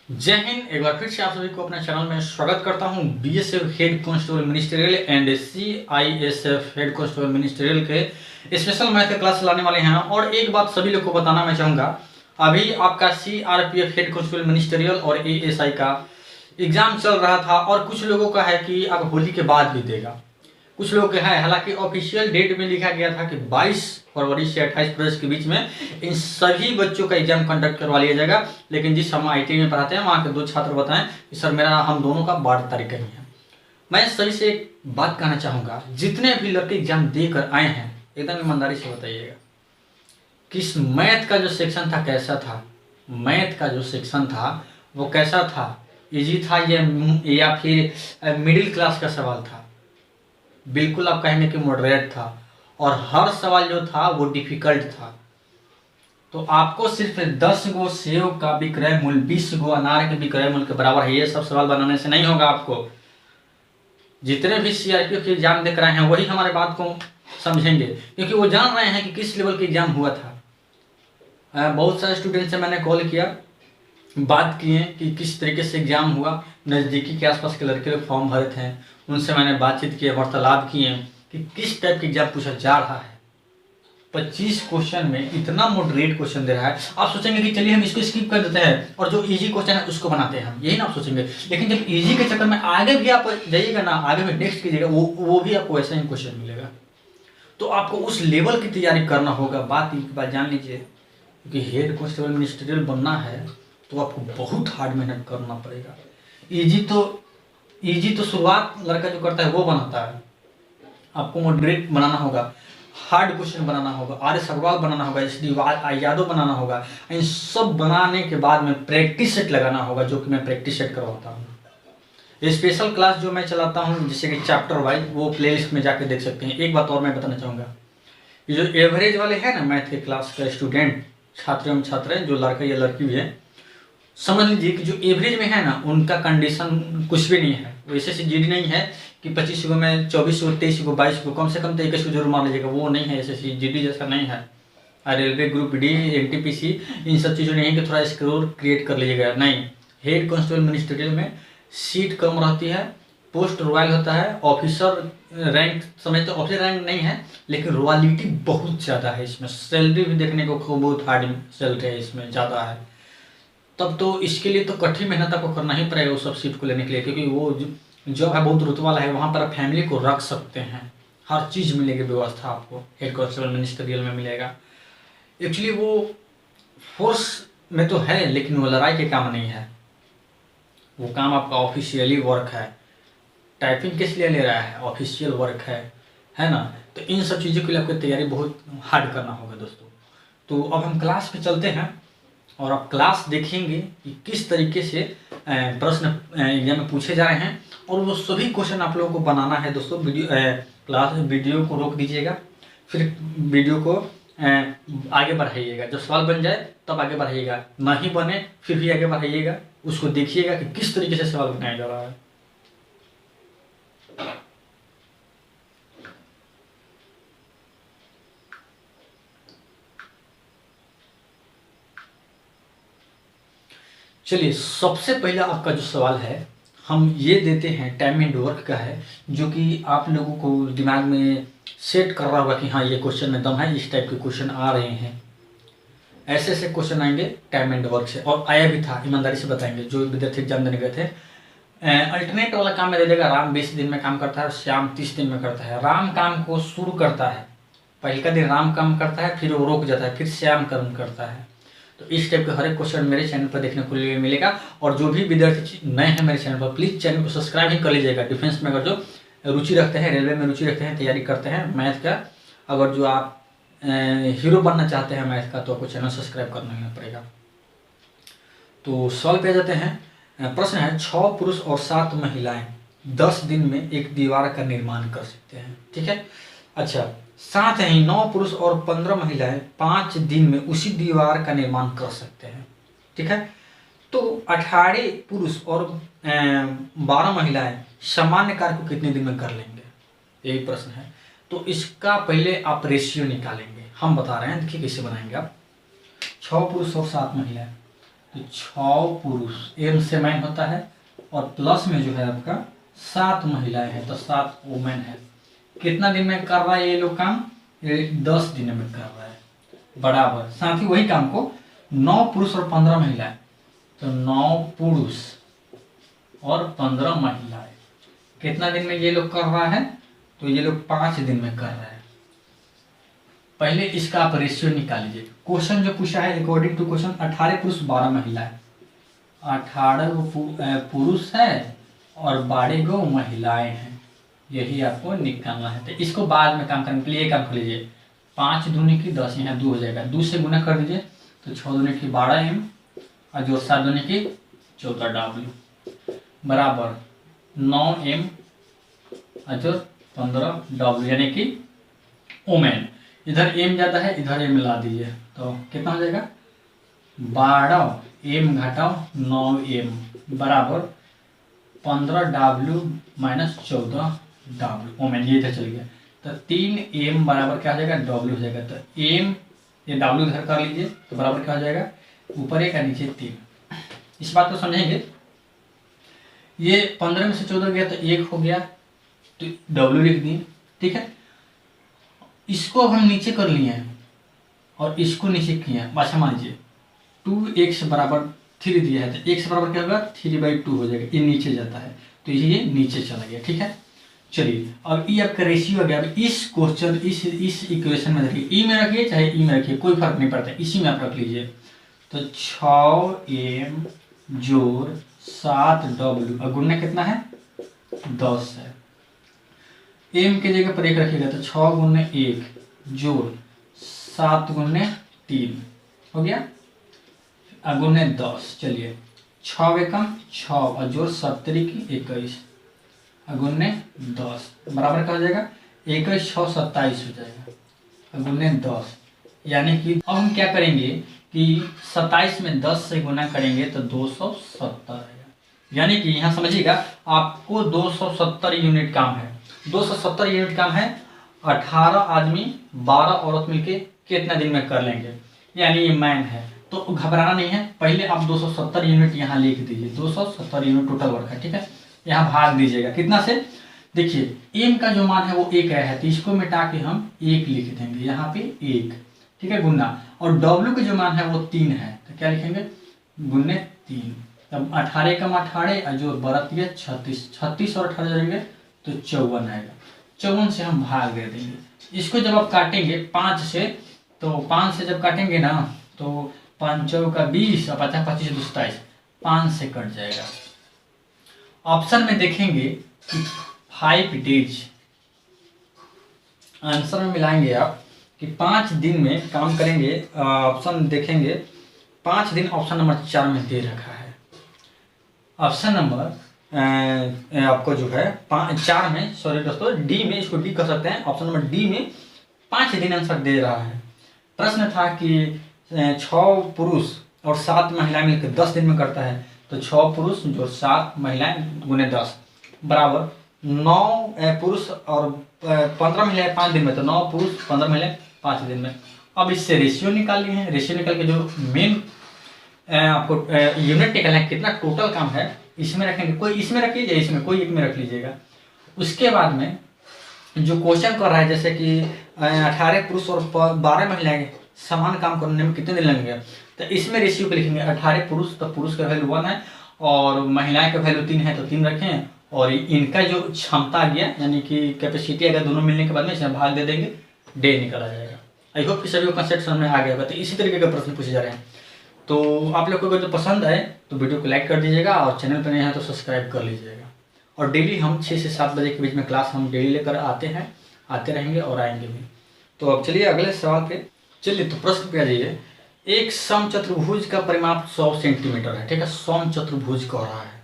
जय हिंद। एक बार फिर से आप सभी को अपने चैनल में स्वागत करता हूं। BSF head constable ministerial and CISF head constable ministerial के स्पेशल मैथ के क्लास लाने वाले हैं। और एक बात सभी लोग को बताना मैं चाहूँगा, अभी आपका सीआरपीएफ हेड कांस्टेबल मिनिस्ट्रियल और एएसआई का एग्जाम चल रहा था और कुछ लोगों का है कि अब होली के बाद भी देगा, कुछ लोग हैं। हालांकि ऑफिशियल डेट में लिखा गया था कि 22 फरवरी से 28 फरवरी के बीच में इन सभी बच्चों का एग्जाम कंडक्ट करवा लिया जाएगा। लेकिन जिस हम आईटी में पढ़ाते हैं वहाँ के दो छात्र बताएं कि सर मेरा हम दोनों का 12 तारीख का ही है। मैं सभी से एक बात कहना चाहूँगा, जितने भी लड़के एग्जाम देकर आए हैं एकदम ईमानदारी से बताइएगा कि इस मैथ का जो सेक्शन था कैसा था, मैथ का जो सेक्शन था वो कैसा था, इजी था या फिर मिडिल क्लास का सवाल था। बिल्कुल आप कहेंगे कि मॉडरेट था और हर सवाल जो था वो डिफिकल्ट था। तो आपको सिर्फ 10 गो सेव का विक्रय मूल्य 20 गो अनार के विक्रय मूल्य के बराबर है, ये सब सवाल बनाने से नहीं होगा। आपको जितने भी सीआरपीएफ के एग्जाम देख रहे हैं वही हमारे बात को समझेंगे, क्योंकि वो जान रहे हैं कि किस लेवल के एग्जाम हुआ था। बहुत सारे स्टूडेंट से मैंने कॉल किया, बात किए कि किस तरीके से एग्जाम हुआ। नज़दीकी के आसपास के लड़के लोग फॉर्म भरे थे, उनसे मैंने बातचीत की, वार्तालाप किए कि किस टाइप के एग्जाम पूछा जा रहा है। 25 क्वेश्चन में इतना मॉडरेट क्वेश्चन दे रहा है, आप सोचेंगे कि चलिए हम इसको स्किप कर देते हैं और जो इजी क्वेश्चन है उसको बनाते हैं, हम यही ना आप सोचेंगे। लेकिन जब इजी के चक्कर में आगे भी आप जाइएगा ना, आगे में नेक्स्ट कीजिएगा, वो भी आपको ऐसा ही क्वेश्चन मिलेगा। तो आपको उस लेवल की तैयारी करना होगा। बात जान लीजिए, क्योंकि हेड कांस्टेबल मिनिस्ट्रियल बनना है तो आपको बहुत हार्ड मेहनत करना पड़ेगा। इजी तो शुरुआत लड़का जो करता है वो बनाता है, आपको मॉडरेट बनाना होगा, हार्ड क्वेश्चन बनाना होगा, आर्य सगवाल बनाना होगा, एसडी यादव बनाना होगा। इन सब बनाने के बाद में प्रैक्टिस सेट लगाना होगा, जो कि मैं प्रैक्टिस सेट करवाता हूँ। स्पेशल क्लास जो मैं चलाता हूँ जैसे कि चैप्टर वाइज, वो प्लेलिस्ट में जाके देख सकते हैं। एक बात और मैं बताना चाहूँगा, ये जो एवरेज वाले हैं ना मैथ के क्लास का स्टूडेंट, छात्र एवं छात्र हैं, जो लड़का या लड़की भी है, समझ लीजिए कि जो एवरेज में है ना उनका कंडीशन कुछ भी नहीं है। वैसे से जीडी नहीं है कि 25 को में 24 को 23 को 22 को, कम से कम तो 21 को जरूर मान लीजिएगा, वो नहीं है। ऐसे जीडी जैसा नहीं है। रेलवे ग्रुप डी, एनटीपीसी, इन सब चीज़ों नहीं है कि थोड़ा स्कोर क्रिएट कर लीजिएगा, नहीं। हेड कांस्टेबल मिनिस्ट्रियल में सीट कम रहती है, पोस्ट रॉयल होता है, ऑफिसर रैंक समझते, ऑफिसर रैंक नहीं है लेकिन रॉयलिटी बहुत ज़्यादा है इसमें। सैलरी भी देखने को खूब बहुत हार्ड सैलरी है इसमें, ज़्यादा है। तब तो इसके लिए तो कठिन मेहनत आपको करना ही पड़ेगा उस सब सीट को लेने के लिए, क्योंकि वो जॉब है बहुत रुतबा वाला है, वहाँ पर आप फैमिली को रख सकते हैं, हर चीज़ मिलेगी, व्यवस्था आपको हेड कांस्टेबल मिनिस्ट्रियल में मिलेगा। एक्चुअली वो फोर्स में तो है लेकिन वो लड़ाई के काम नहीं है, वो काम आपका ऑफिशियली वर्क है। टाइपिंग किस लिए ले रहा है, ऑफिशियल वर्क है ना। तो इन सब चीज़ों के लिए आपको तैयारी बहुत हार्ड करना होगा दोस्तों। तो अब हम क्लास पे चलते हैं और आप क्लास देखेंगे कि किस तरीके से प्रश्न एग्जाम में पूछे जा रहे हैं, और वो सभी क्वेश्चन आप लोगों को बनाना है दोस्तों। वीडियो को रोक दीजिएगा, फिर वीडियो को आगे बढ़ाइएगा। जब सवाल बन जाए तब आगे बढ़ाइएगा, ना ही बने फिर भी आगे बढ़ाइएगा, उसको देखिएगा कि किस तरीके से सवाल बनाया जा रहा है। चलिए, सबसे पहला आपका जो सवाल है हम ये देते हैं, टाइम एंड वर्क का है, जो कि आप लोगों को दिमाग में सेट कर रहा होगा कि हाँ ये क्वेश्चन में दम है, इस टाइप के क्वेश्चन आ रहे हैं, ऐसे ऐसे क्वेश्चन आएंगे टाइम एंड वर्क से। और आया भी था, ईमानदारी से बताएंगे जो विद्यार्थी एग्जाम देने गए थे। अल्टरनेट वाला काम में दे देगा, राम 20 दिन में काम करता है और श्याम 30 दिन में करता है। राम काम को शुरू करता है, पहले का दिन राम काम करता है, फिर वो रुक जाता है, फिर श्याम कर्म करता है। तो इस टाइप का हर एक क्वेश्चन मेरे चैनल पर देखने को मिलेगा। और जो भी विद्यार्थी नए हैं मेरे चैनल पर, प्लीज़ चैनल को सब्सक्राइब ही कर लीजिएगा। डिफेंस में अगर जो रुचि रखते हैं, रेलवे में रुचि रखते हैं, तैयारी करते हैं मैथ का, अगर जो आप हीरो बनना चाहते हैं मैथ का, तो आपको चैनल सब्सक्राइब करना ही पड़ेगा। तो सवाल पे जाते हैं। प्रश्न है, 6 पुरुष और 7 महिलाएं 10 दिन में एक दीवार का निर्माण कर सकते हैं, ठीक है। अच्छा, साथ ही 9 पुरुष और 15 महिलाएं 5 दिन में उसी दीवार का निर्माण कर सकते हैं, ठीक है। तो 18 पुरुष और 12 महिलाएं सामान्य कार्य को कितने दिन में कर लेंगे, यही प्रश्न है। तो इसका पहले आप रेशियो निकालेंगे, हम बता रहे हैं, देखिए कैसे बनाएंगे आप। 6 पुरुष और 7 महिलाएं, तो 6 पुरुष, एम से मैन होता है, और प्लस में जो है आपका 7 महिलाएं हैं, तो 7 वुमेन है। कितना दिन में कर रहा है ये लोग काम? ये 10 दिन में कर रहा है, बराबर। साथ ही वही काम को 9 पुरुष और 15 महिलाएं, तो 9 पुरुष और 15 महिलाएं कितना दिन में ये लोग कर रहा है? तो ये लोग 5 दिन में कर रहा है। पहले इसका आप रेशियो निकाल लीजिए। क्वेश्चन जो पूछा है अकॉर्डिंग टू क्वेश्चन 18 पुरुष 12 महिलाएं, 18 पुरुष है और 12 गो महिलाएं हैं, यही आपको निकालना है। तो इसको बाद में काम करने के लिए काम कर लीजिए। 5 दूनी की 10, यहाँ 2 हो जाएगा, 2 से गुना कर दीजिए, तो 6 दूनी की 12 एम और जो 7 दूनी की 14 डब्ल्यू, बराबर 9 एम और जो 15 डब्ल्यू, यानी कि ओमेन। इधर एम ज़्यादा है, इधर एम मिला दीजिए, तो कितना हो जाएगा? 12 एम घटाओ 9 एम बराबर 15 डब्ल्यू माइनस 14 डब्ल्यू, ओमेन। ये इधर चल गया, तो 3 एम बराबर क्या हो जाएगा? डब्ल्यू हो जाएगा। तो एम, ये डब्ल्यू इधर कर लीजिए, तो बराबर क्या हो जाएगा? ऊपर 1 और नीचे 3। इस बात को समझेंगे। ये 15 में से 14 गया तो 1 हो गया, तो डब्ल्यू लिख दिए, ठीक है। इसको हम नीचे कर लिए हैं और इसको नीचे किए हैं। अच्छा मान लीजिए 2x बराबर 3 दिया है, तो x बराबर क्या होगा? 3/2 हो जाएगा। ये नीचे जाता है तो ये नीचे चला गया, ठीक है। चलिए, अब ये आपका रेशियो आ गया। अब इस क्वेश्चन इस इक्वेशन में रखिए, ई में रखिए चाहे ई में रखिए, कोई फर्क नहीं पड़ता, इसी में आप रख लीजिए। तो 6m जोड़ 7w और गुणा कितना है? 10 है। एम के जगह पर 1 रखिएगा, तो 6 गुने 1 जोड़ 7 गुने 3 हो गया, गुने 10। चलिए 6 एकम 6 और जोड़ 70 की 21 गुने 10 बराबर क्या हो जाएगा? 21 6 27 हो जाएगा गुने 10। यानी कि अब हम क्या करेंगे कि 27 में 10 से गुना करेंगे तो 270 आएगा। यानी कि यहाँ समझिएगा, आपको 270 यूनिट काम है। 270 यूनिट काम है, 18 आदमी 12 औरत मिलके कितना दिन में कर लेंगे, यानी ये मैन है। तो घबराना नहीं है, पहले आप 270 यूनिट यहाँ लिख दीजिए। 270 यूनिट टोटल वर्क है, ठीक है। यहाँ भाग दीजिएगा कितना से? देखिए एम का जो मान है वो 1 है, तो इसको मिटा के हम 1 लिख देंगे यहाँ पे 1, ठीक है, गुना। और डब्ल्यू का जो मान है वो 3 है, तो क्या लिखेंगे? गुने 3। तब 18 कम 18 और जो बरत दिया 36, 36 और 18 जोड़ेंगे तो 54 आएगा। 54 से हम भाग दे देंगे। इसको जब आप काटेंगे 5 से, तो 5 से जब काटेंगे ना, तो 5 चौका का 20 और 50 25 27, 5 से कट जाएगा। ऑप्शन में देखेंगे कि 5 डेज, आंसर में मिलाएंगे आप कि 5 दिन में काम करेंगे। ऑप्शन देखेंगे 5 दिन, ऑप्शन नंबर 4 में दे रखा है। ऑप्शन नंबर आपको जो है 4 में, सॉरी दोस्तों, डी में, इसको डी कर सकते हैं। ऑप्शन नंबर डी में 5 दिन आंसर दे रहा है। प्रश्न था कि 6 पुरुष और 7 महिलाएं मिलकर 10 दिन में करता है, तो 6 पुरुष जो 7 महिलाएं गुने 10 बराबर 9 पुरुष और 15 महिलाएं 5 दिन में, तो 9 पुरुष 15 महिलाएं 5 दिन में। अब इससे रेशियो निकाल लिए हैं। रेशियो निकाल के जो मेन आपको यूनिट निकालना है, कितना टोटल काम है, इसमें रखेंगे। कोई इसमें रख लीजिए, इसमें कोई एक में रख लीजिएगा। उसके बाद में जो क्वेश्चन कर रहा है, जैसे कि 18 पुरुष और 12 महिलाएं समान काम करने में कितने दिन लगेंगे, तो इसमें रेशियो को लिखेंगे। 18 पुरुष, तो पुरुष का वैल्यू 1 है और महिलाएं का वैल्यू 3 है, तो 3 रखें। और इनका जो क्षमता आ गया, यानी कि कैपेसिटी अगर दोनों मिलने के बाद में इसमें भाग दे देंगे, डे निकला जाएगा। आई होप कि सभी को कंसेप्ट समझ में आ गया होगा। तो इसी तरीके का प्रश्न पूछे जा रहे हैं। तो आप लोग को अगर जो पसंद आए तो वीडियो को लाइक कर दीजिएगा और चैनल पर नए हैं तो सब्सक्राइब कर लीजिएगा। और डेली हम 6 से 7 बजे के बीच में क्लास हम डेली लेकर आते हैं, आते रहेंगे और आएंगे भी। तो अब चलिए अगले सवाल पे चलिए। तो प्रश्न पे आ जाइए। एक समचतुर्भुज का परिमाप 100 सेंटीमीटर है, ठीक है, समचतुर्भुज कह रहा है,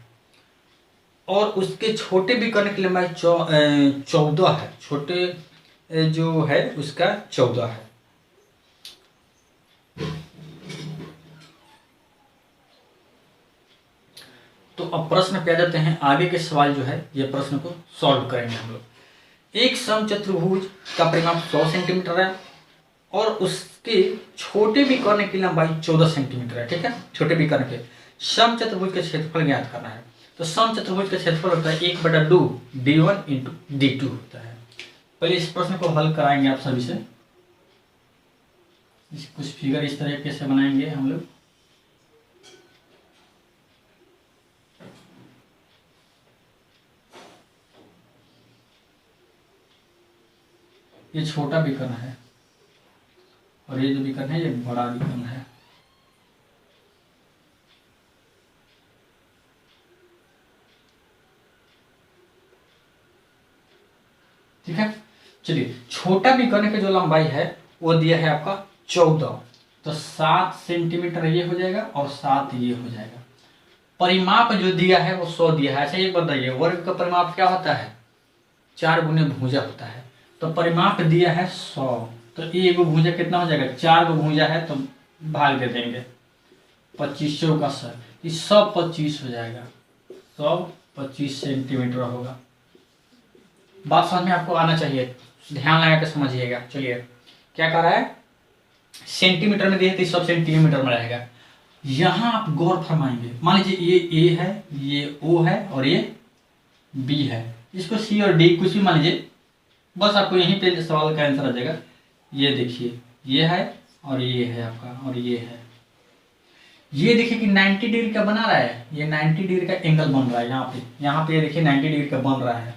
और उसके छोटे विकर्ण की लंबाई 14 है। छोटे जो है उसका 14 है। तो अब प्रश्न पे आ जाते हैं। आगे के सवाल जो है ये प्रश्न को सॉल्व करेंगे हम लोग। एक समचतुर्भुज का परिमाप 100 सेंटीमीटर है और उसके कि छोटे विकर्ण की लंबाई 14 सेंटीमीटर है, ठीक है। छोटे विकर्ण के समचतुर्भुज का क्षेत्रफल ज्ञात करना है। तो समचतुर्भुज का क्षेत्रफल होता है 1/2 d1 इंटू d2 होता है। पहले इस प्रश्न को हल कराएंगे आप सभी से। कुछ फिगर इस तरीके से बनाएंगे हम लोग। ये छोटा विकर्ण है और ये जो विकर्ण है ये बड़ा विकर्ण है। ठीक है, चलिए छोटा विकर्ण की जो लंबाई है वो दिया है आपका 14, तो 7 सेंटीमीटर ये हो जाएगा और 7 ये हो जाएगा। परिमाप जो दिया है वो 100 दिया है। अच्छा ये बताइए वर्ग का परिमाप क्या होता है? 4 गुने भुजा होता है। तो परिमाप दिया है 100, तो एक भुजा कितना हो जाएगा? 4 भुजा है तो भाग दे देंगे 25 का सर, ये 125 हो जाएगा। 125 सेंटीमीटर होगा। बात समझ में आपको आना चाहिए, ध्यान लगा के समझिएगा। चलिए क्या कर रहा है, सेंटीमीटर में दिए तो सब सेंटीमीटर में रहेगा। यहां आप गौर फरमाएंगे, मान लीजिए ये ए है, ये ओ है और ये बी है। इसको सी और डी कुछ भी मान लीजिए, बस आपको यहीं पे सवाल का आंसर आ जाएगा। ये देखिए ये है और ये है आपका, और ये है। ये देखिए कि 90 डिग्री का बना रहा है, ये 90 डिग्री का एंगल बन रहा है। यहाँ पे ये देखिए 90 डिग्री का बन रहा है।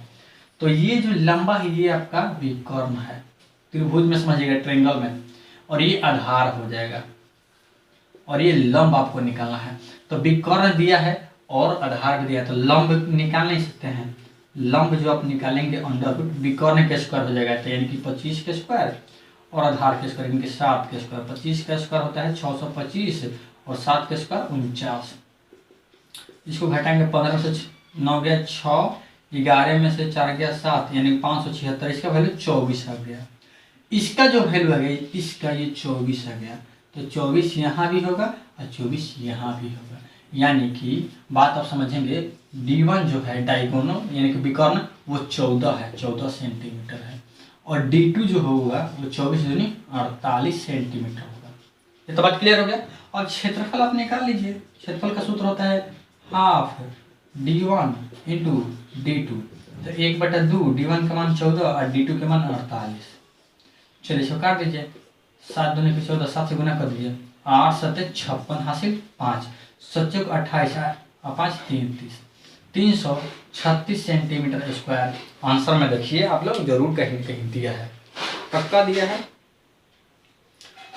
तो ये जो लंबा है ये आपका विकर्ण है, त्रिभुज में समझिएगा, ट्रायंगल में, और ये आधार हो जाएगा और ये लंब आपको निकालना है। तो विकर्ण दिया है और आधार भी दिया है, तो लंब निकाल नहीं सकते हैं। लंब जो आप निकालेंगे अंडर रूट विकर्ण के स्क्वायर हो जाएगा, तो यानी कि 25 के स्क्वायर और आधार के स्क्वायर यानी कि 7 के स्क्वायर। 25 का स्क्वायर होता है 625 और 7 के स्क्वायर 49। इसको घटाएंगे 15 से 9 गया 6, 11 में से 4 गया 7, यानी 576। इसका वैल्यू 24 आ गया। इसका जो वैल्यू आ गया, इसका ये 24 आ गया। तो 24 यहाँ भी होगा और 24 यहाँ भी होगा। यानी कि बात आप समझेंगे, D1 जो है डायगोनल यानी कि विकर्ण वो 14 है, 14 सेंटीमीटर है, और D2 जो होगा वो 24 यानी 48 सेंटीमीटर होगा। ये तो बात क्लियर हो गया। और क्षेत्रफल आप निकाल लीजिए। क्षेत्रफल का सूत्र होता है हाफ D1 इंटू D2। तो 1/2 D1 का मान 14 और D2 के मान 48। चलिए इसको काट दीजिए, 7 दूनी के 14, 7 से गुना कर दीजिए, 8 7 56 हासिल 5, 7 28 और 5 33, 336 सेंटीमीटर स्क्वायर। आंसर में देखिए आप लोग जरूर कहीं कहीं दिया है, पक्का दिया है।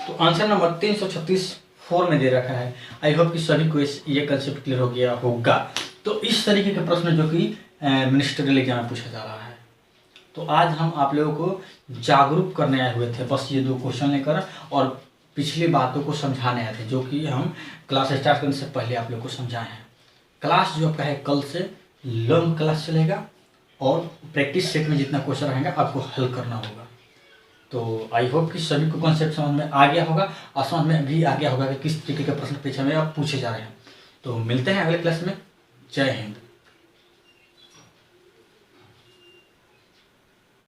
तो आंसर नंबर 336 4 में दे रखा है। आई होप कि सभी को ये कंसेप्ट क्लियर हो गया होगा। तो इस तरीके के प्रश्न जो कि मिनिस्ट्रियल एग्जाम में पूछा जा रहा है। तो आज हम आप लोगों को जागरूक करने आए हुए थे, बस ये 2 क्वेश्चन लेकर, और पिछली बातों को समझाने आए थे जो कि हम क्लास स्टार्ट करने से पहले आप लोग को समझाए हैं। क्लास जो आपका है कल से लॉन्ग क्लास चलेगा और प्रैक्टिस सेट में जितना क्वेश्चन रहेगा आपको हल करना होगा। तो आई होप कि सभी को कॉन्सेप्ट समझ में आ गया होगा और समझ में भी आ गया होगा कि किस तरीके के प्रश्न परीक्षा में आप पूछे जा रहे हैं। तो मिलते हैं अगले क्लास में। जय हिंद।